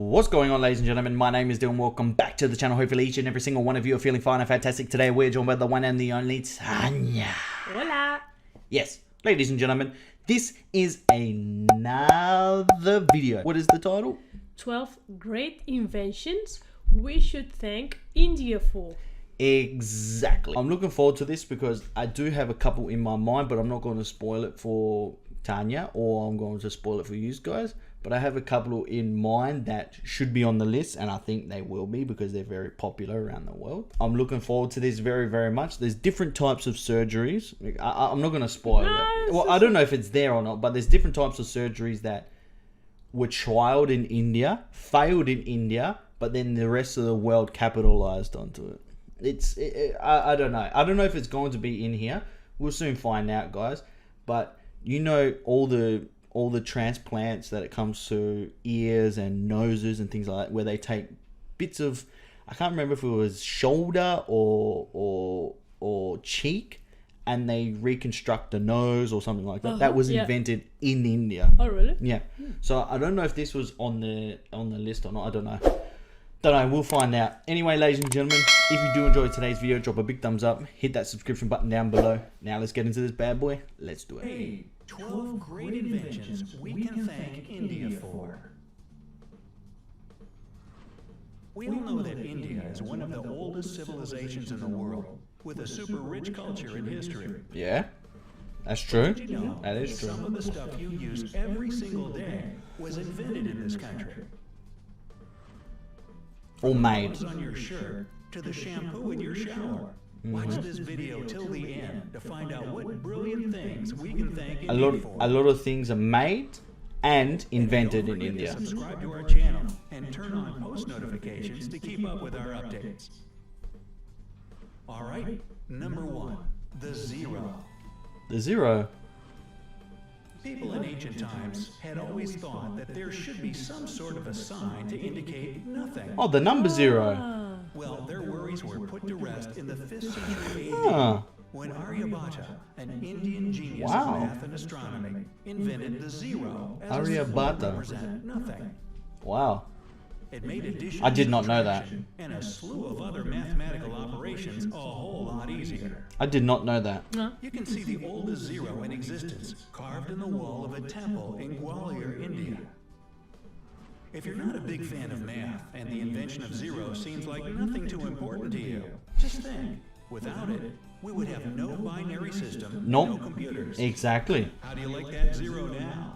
What's going on, ladies and gentlemen? My name is Dillon. Welcome back to the channel. Hopefully each and every single one of you are feeling fine and fantastic. Today we're joined by the one and the only Tanya. Hola. Yes, ladies and gentlemen, this is another video. What is the title? 12 great inventions we should thank India for. Exactly. I'm looking forward to this because I do have a couple in my mind, but I'm not going to spoil it for Tanya, or I'm going to spoil it for you guys. But I have a couple in mind that should be on the list, and I think they will be because they're very popular around the world. I'm looking forward to this very, very much. There's different types of surgeries. I'm not going to spoil it. Well, I don't know if it's there or not, but there's different types of surgeries that were trialed in India, failed in India, but then the rest of the world capitalized onto it. I don't know. I don't know if it's going to be in here. We'll soon find out, guys. But you know all the transplants that it comes to ears and noses and things like that, where they take bits of, I can't remember if it was shoulder or cheek, and they reconstruct the nose or something like that. That was invented in India. Oh, really? Yeah. So I don't know if this was on the list or not. I don't know. We'll find out. Anyway, ladies and gentlemen, if you do enjoy today's video, drop a big thumbs up, hit that subscription button down below. Now let's get into this bad boy. Let's do it. Hey, 12 great inventions we can thank India for. We all know that India is one of the oldest civilizations in the world, with a super rich culture and history. Yeah, that's true. Did you know That is true. Some of the stuff you use every single day was invented in this country. All made. What's on your shirt to the shampoo in your shower. Watch this video till the end to find out what brilliant things we can thank India for. A lot of things are made and invented in Don't forget India. to subscribe to our channel and turn on post notifications to keep up with our updates. All right, number 1, the zero. The zero. People in ancient times had always thought that there should be some sort of a sign to indicate nothing. Oh, the number zero. Well, their worries were put to rest in the 5th century AD, Huh. when Aryabhata, an Indian genius Wow. of math and astronomy, invented the zero as a symbol Aryabhata. to represent nothing. Wow. It made addition, I did not know that. subtraction, and a slew of other mathematical operations a whole lot easier. I did not know that. You can see the oldest zero in existence carved in the wall of a temple in Gwalior, India. If you're not a big fan of math and the invention of zero seems like nothing too important to you, just think, without it, we would have no binary system, Nope. no computers. Exactly. How do you like that zero now?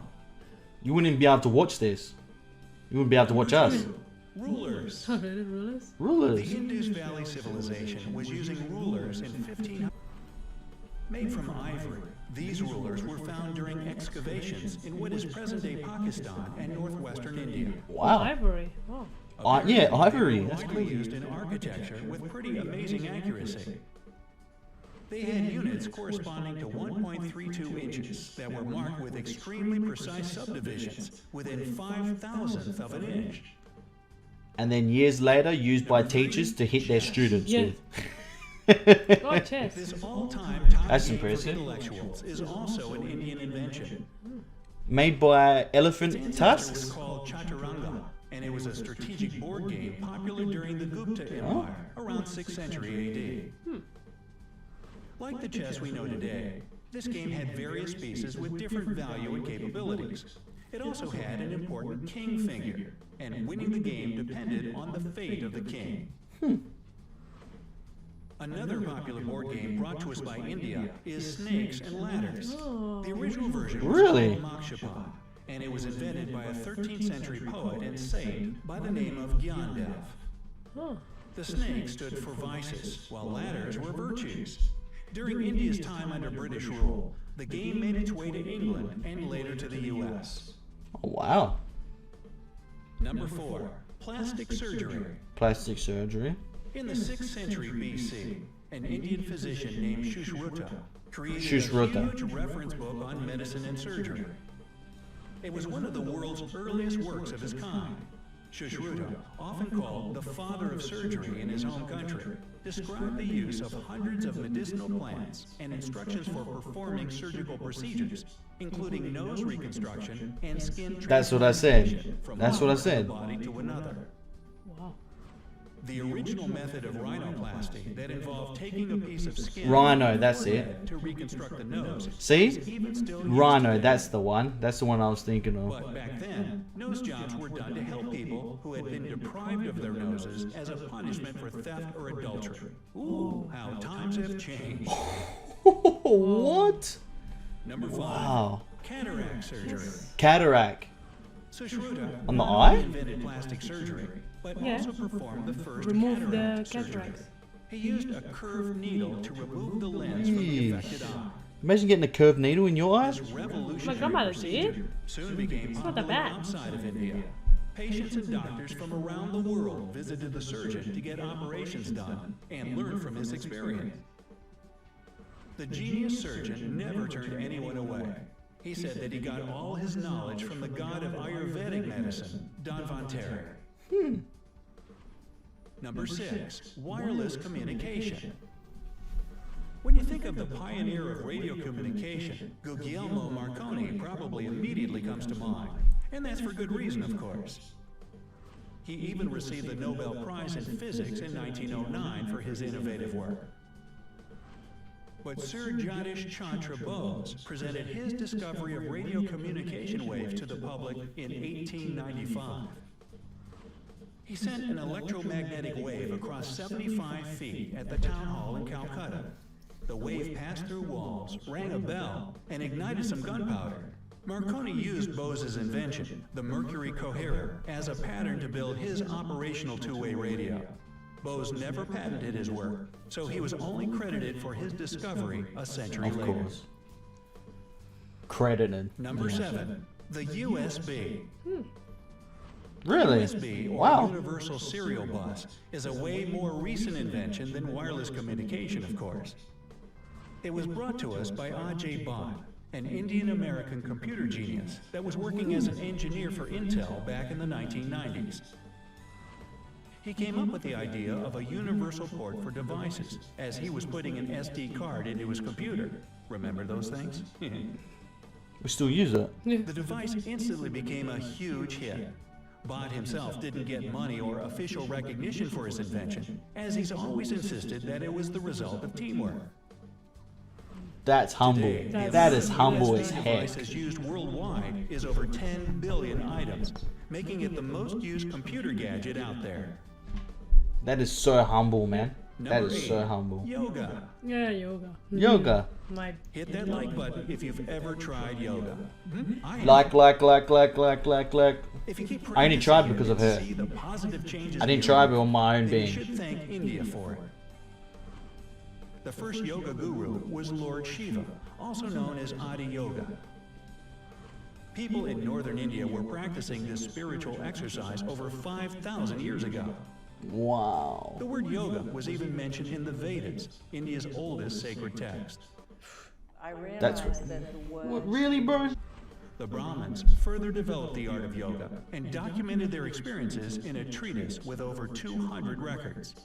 You wouldn't even be able to watch this. You wouldn't be able to watch us. Rulers. Really, rulers? The Rulers. Indus Valley civilization was using rulers in 1500. Made from ivory, these rulers were found during excavations in what is present-day Pakistan and northwestern India. Wow. Ivory. Oh. Yeah, ivory. They were That's widely cool. used in architecture with pretty amazing accuracy. They had units corresponding to 1.32 inches that were marked with extremely precise subdivisions within 5,000th of an inch. And then years later, used by teachers to hit their students Yeah. with. Oh, chess. This all-time top That's game for impressive. intellectuals is also an Indian invention. Made by Its elephant ancestor was tusks. called Chaturanga, and it was a strategic board game popular during the Gupta Empire, around 6th century AD. Like the chess we know today, this game had various pieces with different value and capabilities. It also had an important king figure, and winning the game depended on the fate of the king. Another popular board game brought to us by India is Snakes and Ladders. The original version was Really? called Makshapa, and it was invented by a 13th century poet and saint by the name of Gyandev. Oh. The snakes stood for vices, while ladders were virtues. During India's time under British rule, the game made its way to England and later to the US. Oh, wow. Number 4, plastic surgery. Plastic surgery. In the 6th century BC, an Indian physician named Sushruta created Sushruta. a huge reference book on medicine and surgery. It was one of the world's earliest works of its kind. Shushruta, often called the father of surgery in his home country, described the use of hundreds of medicinal plants and instructions for performing surgical procedures, including nose reconstruction and skin That's what I said. transplantation from That's what I one said. body to another. Wow. The original method of rhinoplasty that involved taking a piece of skin Rhino, that's it. to reconstruct the nose. See? is even still used Rhino, today. that's the one. That's the one I was thinking of. But back then, nose jobs were done to help people who had been deprived of their noses as a punishment for theft or adultery. Ooh, how times have changed. What? Number 5. Wow. Cataract surgery. Cataract. Sushruta On the not eye? only invented plastic surgery, but Yeah. also performed the first Remove the cataract surgery. cataracts. He used a curved needle to remove the lens from the Yeesh. affected eye. Imagine getting a curved needle in your eyes. This revolutionary My grandmother procedure did. soon became not that popular bad. outside of India. Patients and doctors from around the world visited the surgeon to get operations done and learn from his experience. The genius surgeon never turned anyone away. He said that he got all his knowledge from the god of Ayurvedic medicine, Dhanvantari. Number 6, wireless communication. When you think of the pioneer of radio communication, Guglielmo Marconi probably immediately comes to mind. And that's for good reason, of course. He even received the Nobel Prize in Physics in 1909 for his innovative work. But Sir Jagdish Chandra Bose presented his discovery of radio communication waves to the public in 1895. He sent an electromagnetic wave across 75 feet at the town hall in Calcutta. The wave passed through walls, rang a bell, and ignited some gunpowder. Marconi used Bose's invention, the mercury coherer, as a pattern to build his operational two-way radio. Bose never patented his work, so he was only credited for his discovery a century Of later. course. Credited. Number 7, the USB. Really? USB, or Wow. Universal Serial Bus, is a way more recent invention than wireless communication, of course. It was brought to us by Ajay Bhatt, an Indian-American computer genius that was working as an engineer for Intel back in the 1990s. He came up with the idea of a universal port for devices, as he was putting an SD card into his computer. Remember those things? We still use it. The device instantly became a huge hit. Bhatt himself didn't get money or official recognition for his invention, as he's always insisted that it was the result of teamwork. That's humble. Today, the That is amount of humble USB as heck. devices used worldwide is over 10 billion items, making it the most used computer gadget out there. That is so humble, man. That Number is 8, so humble. yoga. Yeah, yoga. Yoga. My Hit that like button if you've ever tried yoga. I have. Like. If you keep I only tried practicing because of and her. see the positive changes I in didn't your try life, it on my own then you being. should thank India for it. The first yoga guru was Lord Shiva, also known as Adi Yoga. People in northern India were practicing this spiritual exercise over 5,000 years ago. Wow. The word yoga was even mentioned in the Vedas, India's oldest sacred text. I realized That's that the word What, really, bro? The Brahmins further developed the art of yoga and documented their experiences in a treatise with over 200 records.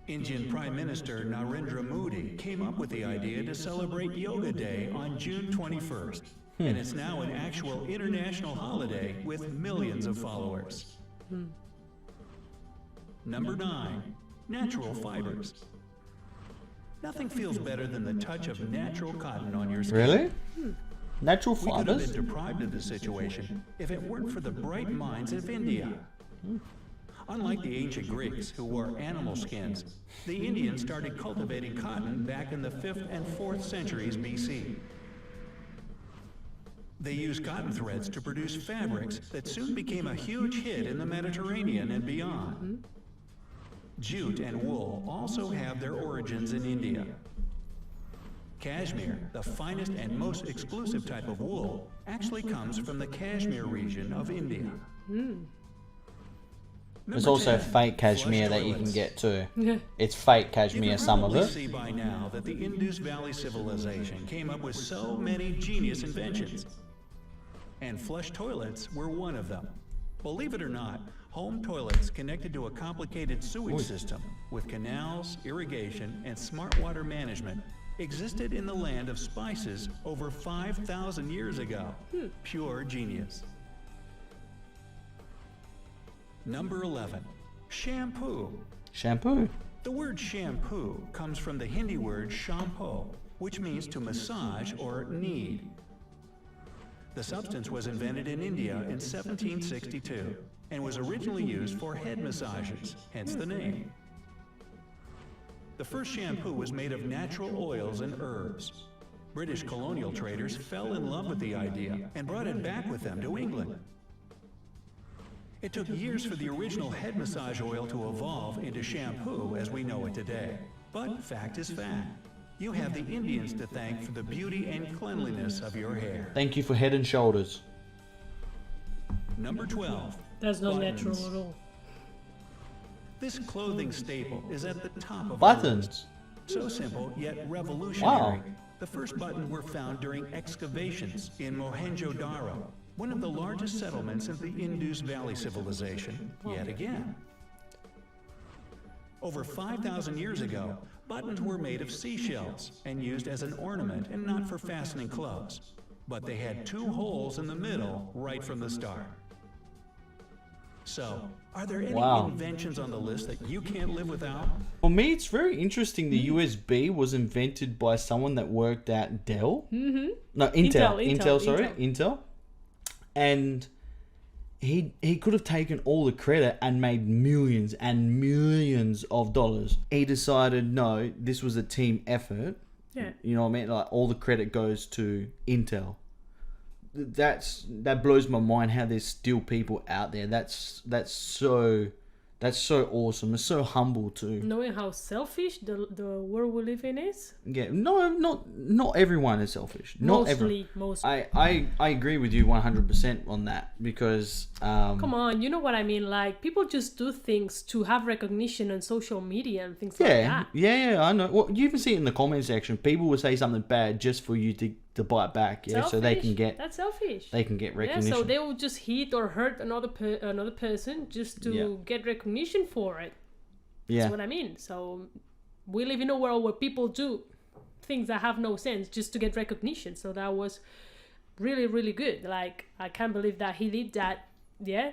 Indian Prime Minister Narendra Modi came up with the idea to celebrate Yoga Day on June 21st, and it's now an actual international holiday with millions of followers. Number 9, natural fibers. Nothing feels better than the touch of natural cotton on your skin. Really? Natural We could have fibers? been deprived of this situation if it weren't for the bright minds of India. Unlike the ancient Greeks, who wore animal skins, the Indians started cultivating cotton back in the 5th and 4th centuries BC. They used cotton threads to produce fabrics that soon became a huge hit in the Mediterranean and beyond. Jute and wool also have their origins in India. Cashmere, the finest and most exclusive type of wool, actually comes from the Kashmir region of India. There's Number also 10, fake cashmere flush that you can toilets. get too. Yeah. It's fake You cashmere, can some of probably it. see by now that the Indus Valley civilization came up with so many genius inventions. And flush toilets were one of them. Believe it or not, home toilets connected to a complicated sewage system with canals, irrigation, and smart water management existed in the land of spices over 5,000 years ago. Pure genius. Number 11. Shampoo. Shampoo. The word shampoo comes from the Hindi word shampoo, which means to massage or knead. The substance was invented in India in 1762 and was originally used for head massages, hence the name. The first shampoo was made of natural oils and herbs. British colonial traders fell in love with the idea and brought it back with them to England. It took years for the original head massage oil to evolve into shampoo as we know it today. But fact is fact. You have the Indians to thank for the beauty and cleanliness of your hair. Thank you for Head and Shoulders. Number 12. That's not Buttons. natural at all. This clothing staple is at the top of our Buttons. list. So simple, yet revolutionary. Wow. The first buttons were found during excavations in Mohenjo-Daro, one of the largest settlements in the Indus Valley civilization, yet again. Over 5,000 years ago, buttons were made of seashells and used as an ornament and not for fastening clothes. But they had 2 holes in the middle right from the start. So, are there any Wow. inventions on the list that you can't live without? For me, it's very interesting. The USB was invented by someone that worked at Dell. No, Intel. Sorry, Intel. And he could have taken all the credit and made millions and millions of dollars. He decided, no, this was a team effort. Yeah. You know what I mean? Like, all the credit goes to Intel. That blows my mind how there's still people out there. That's so awesome. It's so humble too. Knowing how selfish the world we live in is. Yeah, no, not everyone is selfish. Not everyone. Mostly. I agree with you 100% on that because Come on, you know what I mean? Like, people just do things to have recognition on social media and things like that. yeah, I know. Well, you even see it in the comment section. People will say something bad just for you to bite back. Yeah, so they can get That's selfish. they can get recognition. Yeah, so they will just hit or hurt another person just to get recognition for it. Yeah. That's what I mean. So we live in a world where people do things that have no sense just to get recognition. So that was really, really good. Like, I can't believe that he did that. Yeah.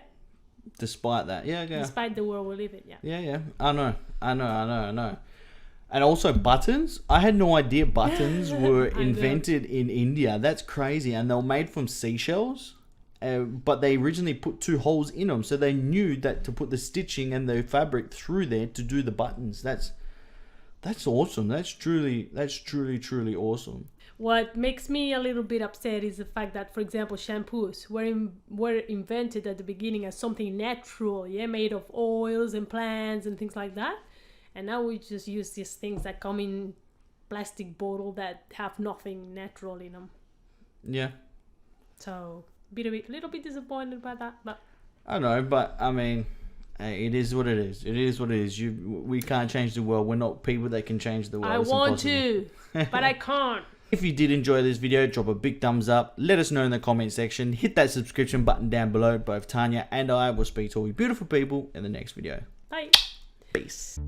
Despite that, yeah. Despite the world we live in, yeah. Yeah. I know. And also buttons. I had no idea buttons were invented in India. That's crazy. And they were made from seashells. But they originally put 2 holes in them. So they knew that to put the stitching and the fabric through there to do the buttons. That's awesome. That's truly awesome. What makes me a little bit upset is the fact that, for example, shampoos were invented at the beginning as something natural, made of oils and plants and things like that. And now we just use these things that come in plastic bottle that have nothing natural in them. Yeah. So, little bit disappointed by that, but I know, but I mean, hey, it is what it is. It is what it is. We can't change the world. We're not people that can change the world. I It's want impossible. to, but I can't. If you did enjoy this video, drop a big thumbs up. Let us know in the comment section. Hit that subscription button down below. Both Tanya and I will speak to all you beautiful people in the next video. Bye. Peace.